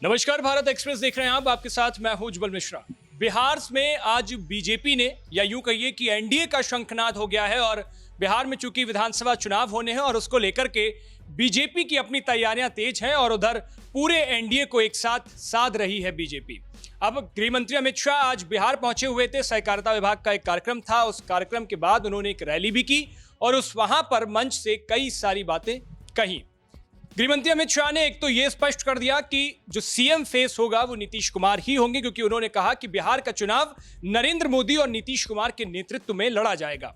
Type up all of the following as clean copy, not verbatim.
नमस्कार, भारत एक्सप्रेस देख रहे हैं आप। आपके साथ मैं हूं उज्जवल मिश्रा। बिहार में आज बीजेपी ने, या यूं कहिए कि एनडीए का शंखनाद हो गया है और बिहार में चूंकि विधानसभा चुनाव होने हैं और उसको लेकर के बीजेपी की अपनी तैयारियां तेज हैं और उधर पूरे एनडीए को एक साथ साध रही है बीजेपी। अब गृह मंत्री अमित शाह आज बिहार पहुंचे हुए थे। सहकारिता विभाग का एक कार्यक्रम था। उस कार्यक्रम के बाद उन्होंने एक रैली भी की और उस वहां पर मंच से कई सारी बातें कही। गृहमंत्री अमित शाह ने एक तो यह स्पष्ट कर दिया कि जो सीएम फेस होगा वो नीतीश कुमार ही होंगे, क्योंकि उन्होंने कहा कि बिहार का चुनाव नरेंद्र मोदी और नीतीश कुमार के नेतृत्व में लड़ा जाएगा।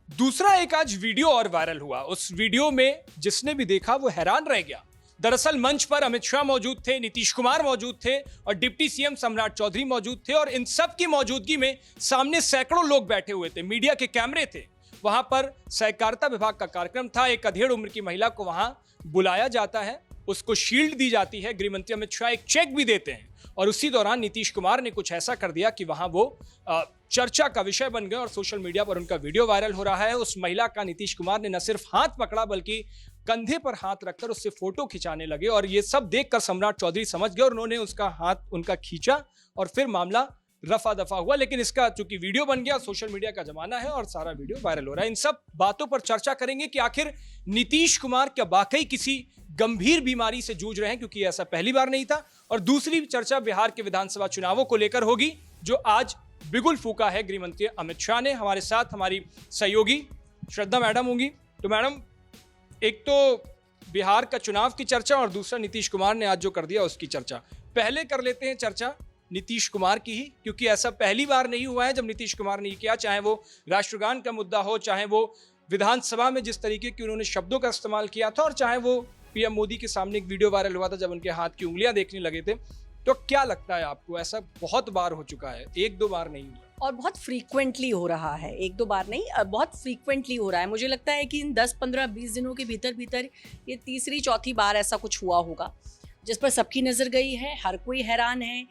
दूसरा, एक आज वीडियो और वायरल हुआ। उस वीडियो में जिसने भी देखा वो हैरान रह गया। दरअसल मंच पर अमित शाह मौजूद थे, नीतीश कुमार मौजूद थे और डिप्टी सीएम सम्राट चौधरी मौजूद थे और इन सब की मौजूदगी में सामने सैकड़ों लोग बैठे हुए थे, मीडिया के कैमरे थे। वहां पर सहकारिता विभाग का कार्यक्रम था। एक अधेड़ उम्र की महिला को वहां बुलाया जाता है, उसको शील्ड दी जाती है। गृह मंत्री अमित शाह एक चेक भी देते हैं और उसी दौरान नीतीश कुमार ने कुछ ऐसा कर दिया कि वहां वो चर्चा का विषय बन गए और सोशल मीडिया पर उनका वीडियो वायरल हो रहा है। उस महिला का नीतीश कुमार ने न सिर्फ हाथ पकड़ा बल्कि कंधे पर हाथ रखकर उससे फोटो खिंचाने लगे और ये सब देखकर सम्राट चौधरी समझ गए और उन्होंने उसका हाथ उनका खींचा और फिर मामला रफा दफा हुआ। लेकिन इसका चूंकि वीडियो बन गया, सोशल मीडिया का जमाना है और सारा वीडियो वायरल हो रहा है। इन सब बातों पर चर्चा करेंगे कि आखिर नीतीश कुमार क्या वाकई किसी गंभीर बीमारी से जूझ रहे हैं, क्योंकि ऐसा पहली बार नहीं था। और दूसरी चर्चा बिहार के विधानसभा चुनावों को लेकर होगी, जो आज बिगुल फूका है गृह मंत्री अमित शाह ने। हमारे साथ हमारी सहयोगी श्रद्धा मैडम होंगी। तो मैडम, एक तो बिहार का चुनाव की चर्चा और दूसरा नीतीश कुमार ने आज जो कर दिया उसकी चर्चा। पहले कर लेते हैं चर्चा नीतीश कुमार की ही, क्योंकि ऐसा पहली बार नहीं हुआ है जब नीतीश कुमार ने किया, चाहे वो राष्ट्रगान का मुद्दा हो, चाहे वो विधानसभा में जिस तरीके की उन्होंने शब्दों का इस्तेमाल किया था और चाहे वो पीएम मोदी के सामने एक वीडियो वायरल हुआ था जब उनके हाथ की उंगलियां देखने लगे थे। तो क्या लगता है आपको, ऐसा बहुत बार हो चुका है, एक दो बार नहीं हुआ और बहुत फ्रीक्वेंटली हो रहा है? एक दो बार नहीं, बहुत फ्रीक्वेंटली हो रहा है। मुझे लगता है कि इन 10, 15, 20 दिनों के भीतर ये तीसरी चौथी बार ऐसा कुछ हुआ होगा जिस पर सबकी नजर गई है। हर कोई हैरान है।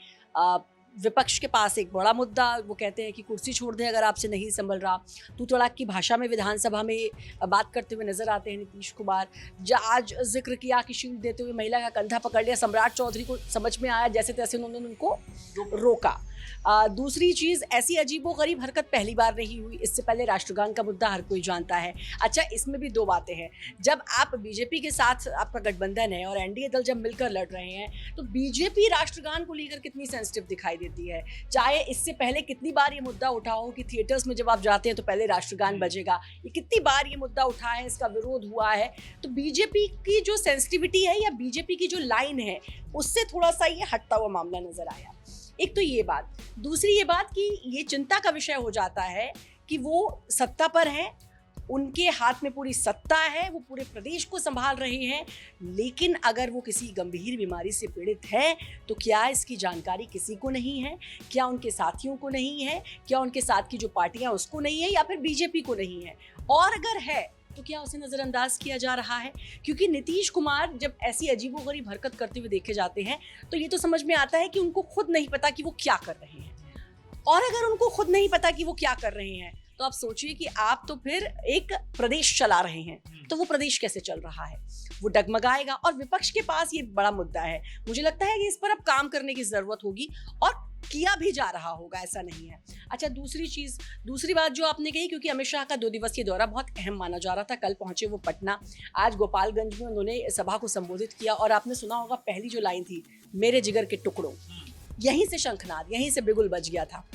विपक्ष के पास एक बड़ा मुद्दा, वो कहते हैं कि कुर्सी छोड़ दे अगर आपसे नहीं संभल रहा। तू तड़ाक की भाषा में विधानसभा में बात करते हुए नजर आते हैं नीतीश कुमार। आज जिक्र किया कि शील्ड देते हुए महिला का कंधा पकड़ लिया। सम्राट चौधरी को समझ में आया, जैसे तैसे उन्होंने उनको रोका। दूसरी चीज़, ऐसी अजीबोगरीब हरकत पहली बार नहीं हुई। इससे पहले राष्ट्रगान का मुद्दा हर कोई जानता है। अच्छा, इसमें भी दो बातें हैं। जब आप बीजेपी के साथ आपका गठबंधन है और एनडीए दल जब मिलकर लड़ रहे हैं तो बीजेपी राष्ट्रगान को लेकर कितनी सेंसिटिव दिखाई देती है। चाहे इससे पहले कितनी बार ये मुद्दा उठा हो कि थिएटर्स में जब आप जाते हैं तो पहले राष्ट्रगान बजेगा, ये कितनी बार ये मुद्दा उठा है, इसका विरोध हुआ है। तो बीजेपी की जो सेंसिटिविटी है या बीजेपी की जो लाइन है उससे थोड़ा सा ये हटता हुआ मामला नजर आया। एक तो ये बात। दूसरी ये बात कि ये चिंता का विषय हो जाता है कि वो सत्ता पर है, उनके हाथ में पूरी सत्ता है, वो पूरे प्रदेश को संभाल रहे हैं, लेकिन अगर वो किसी गंभीर बीमारी से पीड़ित है तो क्या इसकी जानकारी किसी को नहीं है? क्या उनके साथियों को नहीं है? क्या उनके साथ की जो पार्टियां उसको नहीं है, या फिर बीजेपी को नहीं है? और अगर है तो क्या उसे नज़रअंदाज किया जा रहा है? क्योंकि नीतीश कुमार जब ऐसी अजीबोगरीब हरकत करते हुए देखे जाते हैं तो ये तो समझ में आता है कि उनको खुद नहीं पता कि वो क्या कर रहे हैं। और अगर उनको खुद नहीं पता कि वो क्या कर रहे हैं तो आप सोचिए कि आप तो फिर एक प्रदेश चला रहे हैं, तो वो प्रदेश कैसे चल रहा है? वो डगमगाएगा। और विपक्ष के पास ये बड़ा मुद्दा है। मुझे लगता है कि इस पर अब काम करने की जरूरत होगी और किया भी जा रहा होगा, ऐसा नहीं है। अच्छा, दूसरी बात जो आपने कही, क्योंकि अमित शाह का 2 दिवसीय दौरा बहुत अहम माना जा रहा था। कल पहुंचे वो पटना, आज गोपालगंज में उन्होंने सभा को संबोधित किया और आपने सुना होगा पहली जो लाइन थी, मेरे जिगर के टुकड़ों, यहीं से शंखनाद, यहीं से बिगुल बज गया था।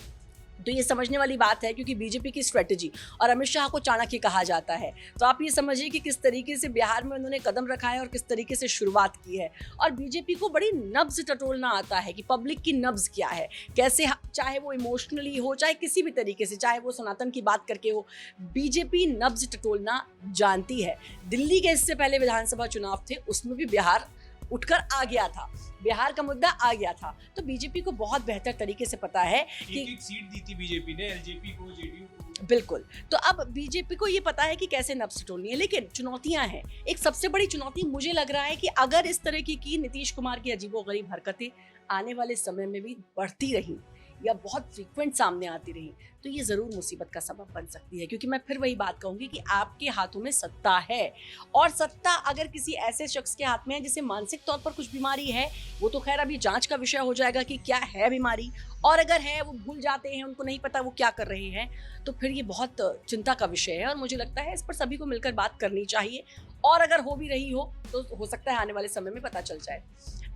तो ये समझने वाली बात है, क्योंकि बीजेपी की स्ट्रेटजी और अमित शाह को चाणक्य कहा जाता है। तो आप ये समझिए कि किस तरीके से बिहार में उन्होंने कदम रखा है और किस तरीके से शुरुआत की है। और बीजेपी को बड़ी नब्ज टटोलना आता है कि पब्लिक की नब्ज क्या है, कैसे, चाहे वो इमोशनली हो, चाहे किसी भी तरीके से, चाहे वो सनातन की बात करके हो, बीजेपी नब्ज टटोलना जानती है। दिल्ली के इससे पहले विधानसभा चुनाव थे, उसमें भी बिहार उठकर आ गया था, बिहार का मुद्दा आ गया था। तो बीजेपी को बहुत बेहतर तरीके से पता है कि एक सीट दी थी बीजेपी ने एलजेपी को, जेडीयू को। बिल्कुल। तो अब बीजेपी को ये पता है कि कैसे नब्ज टटोलनी है। लेकिन चुनौतियां हैं। एक सबसे बड़ी चुनौती मुझे लग रहा है कि अगर इस तरह की नीतीश कुमार की अजीबोगरीब हरकतें आने वाले समय में भी बढ़ती रही, या बहुत फ्रीक्वेंट सामने आती रही तो ये ज़रूर मुसीबत का सबब बन सकती है, क्योंकि मैं फिर वही बात कहूँगी कि आपके हाथों में सत्ता है, और सत्ता अगर किसी ऐसे शख्स के हाथ में है जिसे मानसिक तौर पर कुछ बीमारी है, वो तो खैर अभी जांच का विषय हो जाएगा कि क्या है बीमारी, और अगर है वो भूल जाते हैं, उनको नहीं पता वो क्या कर रहे हैं, तो फिर ये बहुत चिंता का विषय है। और मुझे लगता है इस पर सभी को मिलकर बात करनी चाहिए, और अगर हो भी रही हो तो हो सकता है आने वाले समय में पता चल जाए।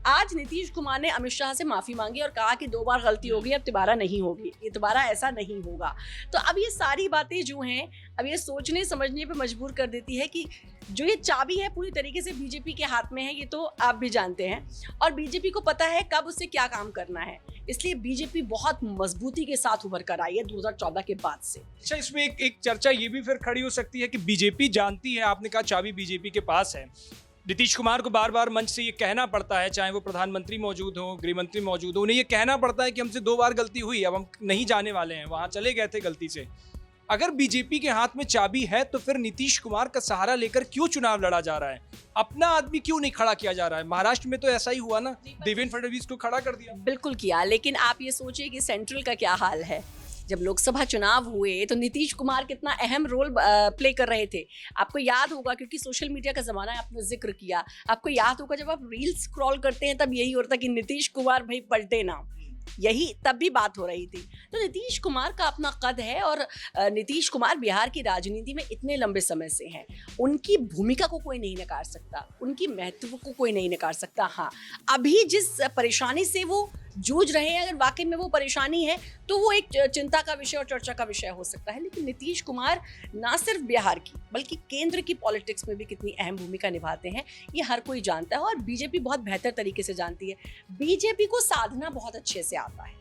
आज नीतीश कुमार ने अमित शाह से माफी मांगी और कहा कि 2 बार गलती होगी, अब दोबारा नहीं होगी, ये दोबारा ऐसा नहीं होगा। तो अब ये सारी बातें जो हैं, अब ये सोचने समझने पे मजबूर कर देती है कि जो ये चाबी है पूरी तरीके से बीजेपी के हाथ में है, ये तो आप भी जानते हैं, और बीजेपी को पता है कब उसे क्या काम करना है, इसलिए बीजेपी बहुत मजबूती के साथ उभर कर आई है 2014 के बाद से। अच्छा, इसमें एक चर्चा ये भी फिर खड़ी हो सकती है कि बीजेपी जानती है, आपने कहा चाबी बीजेपी के पास है, नीतीश कुमार को बार बार मंच से ये कहना पड़ता है, चाहे वो प्रधानमंत्री मौजूद हो, गृह मंत्री मौजूद हो, उन्हें ये कहना पड़ता है कि हमसे 2 बार गलती हुई, अब हम नहीं जाने वाले हैं, वहां चले गए थे गलती से। अगर बीजेपी के हाथ में चाबी है तो फिर नीतीश कुमार का सहारा लेकर क्यों चुनाव लड़ा जा रहा है? अपना आदमी क्यों नहीं खड़ा किया जा रहा है? महाराष्ट्र में तो ऐसा ही हुआ ना, देवेंद्र फडणवीस को खड़ा कर दिया। बिल्कुल किया, लेकिन आप ये सोचिए कि सेंट्रल का क्या हाल है। जब लोकसभा चुनाव हुए तो नीतीश कुमार कितना अहम रोल प्ले कर रहे थे, आपको याद होगा, क्योंकि सोशल मीडिया का ज़माना है, आपने जिक्र किया, आपको याद होगा जब आप रील्स स्क्रॉल करते हैं तब यही होता कि नीतीश कुमार भाई पलटे ना, यही तब भी बात हो रही थी। तो नीतीश कुमार का अपना कद है, और नीतीश कुमार बिहार की राजनीति में इतने लंबे समय से हैं, उनकी भूमिका को कोई नहीं नकार सकता, उनकी महत्व को कोई नहीं नकार सकता। हाँ, अभी जिस परेशानी से वो जूझ रहे हैं, अगर वाकई में वो परेशानी है तो वो एक चिंता का विषय और चर्चा का विषय हो सकता है, लेकिन नीतीश कुमार ना सिर्फ बिहार की बल्कि केंद्र की पॉलिटिक्स में भी कितनी अहम भूमिका निभाते हैं ये हर कोई जानता है, और बीजेपी बहुत बेहतर तरीके से जानती है। बीजेपी को साधना बहुत अच्छे से आता है,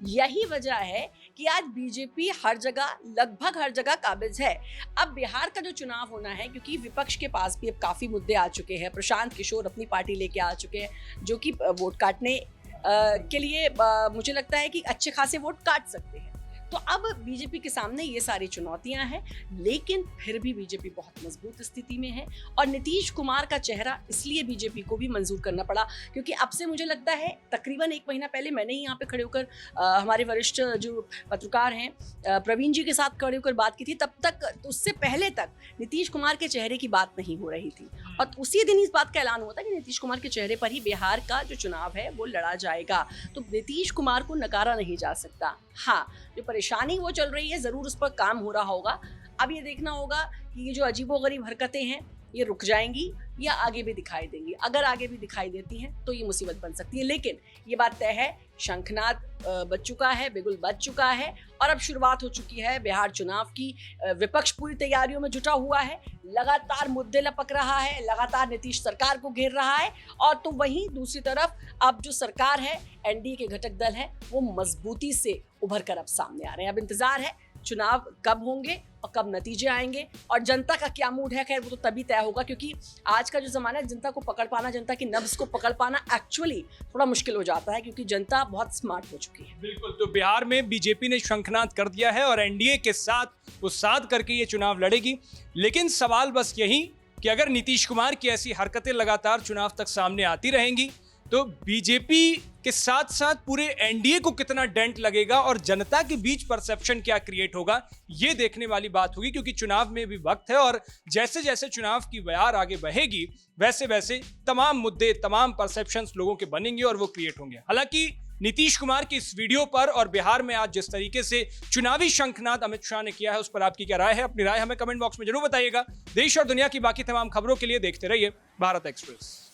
यही वजह है कि आज बीजेपी हर जगह, लगभग हर जगह काबिज है। अब बिहार का जो चुनाव होना है, क्योंकि विपक्ष के पास भी अब काफ़ी मुद्दे आ चुके हैं, प्रशांत किशोर अपनी पार्टी लेके आ चुके हैं जो कि वोट काटने के लिए मुझे लगता है कि अच्छे खासे वोट काट सकते हैं। तो अब बीजेपी के सामने ये सारी चुनौतियां हैं, लेकिन फिर भी बीजेपी बहुत मजबूत स्थिति में है, और नीतीश कुमार का चेहरा इसलिए बीजेपी को भी मंजूर करना पड़ा क्योंकि अब से मुझे लगता है तकरीबन 1 महीना पहले मैंने ही यहाँ पे खड़े होकर हमारे वरिष्ठ जो पत्रकार हैं प्रवीण जी के साथ खड़े होकर बात की थी, तब तक, उससे पहले तक नीतीश कुमार के चेहरे की बात नहीं हो रही थी, और उसी दिन इस बात का ऐलान हुआ था कि नीतीश कुमार के चेहरे पर ही बिहार का जो चुनाव है वो लड़ा जाएगा। तो नीतीश कुमार को नकारा नहीं जा सकता। हाँ, जो परेशानी वो चल रही है, ज़रूर उस पर काम हो रहा होगा। अब ये देखना होगा कि ये जो अजीबोगरीब हरकतें हैं ये रुक जाएंगी या आगे भी दिखाई देंगी। अगर आगे भी दिखाई देती हैं तो ये मुसीबत बन सकती है, लेकिन ये बात तय है, शंखनाद बज चुका है, बिगुल बज चुका है, और अब शुरुआत हो चुकी है बिहार चुनाव की। विपक्ष पूरी तैयारियों में जुटा हुआ है, लगातार मुद्दे लपक रहा है, लगातार नीतीश सरकार को घेर रहा है, और तो वहीं दूसरी तरफ अब जो सरकार है, एनडीए के घटक दल है, वो मजबूती से उभर कर अब सामने आ रहे हैं। अब इंतजार है चुनाव कब होंगे और कब नतीजे आएंगे, और जनता का क्या मूड है, खैर वो तो तभी तय होगा, क्योंकि आज का जो ज़माना है, जनता को पकड़ पाना, जनता की नब्ज़ को पकड़ पाना एक्चुअली थोड़ा मुश्किल हो जाता है, क्योंकि जनता बहुत स्मार्ट हो चुकी है। बिल्कुल, तो बिहार में बीजेपी ने शंखनाद कर दिया है और एनडीए के साथ वो साथ करके ये चुनाव लड़ेगी। लेकिन सवाल बस यही कि अगर नीतीश कुमार की ऐसी हरकतें लगातार चुनाव तक सामने आती रहेंगी तो बीजेपी के साथ साथ पूरे एनडीए को कितना डेंट लगेगा और जनता के बीच परसेप्शन क्या क्रिएट होगा, ये देखने वाली बात होगी, क्योंकि चुनाव में भी वक्त है और जैसे जैसे चुनाव की बयार आगे बढ़ेगी वैसे वैसे तमाम मुद्दे, तमाम परसेप्शंस लोगों के बनेंगे और वो क्रिएट होंगे। हालांकि नीतीश कुमार की इस वीडियो पर और बिहार में आज जिस तरीके से चुनावी शंखनाद अमित शाह ने किया है, उस पर आपकी क्या राय है? अपनी राय हमें कमेंट बॉक्स में जरूर बताइएगा। देश और दुनिया की बाकी तमाम खबरों के लिए देखते रहिए भारत एक्सप्रेस।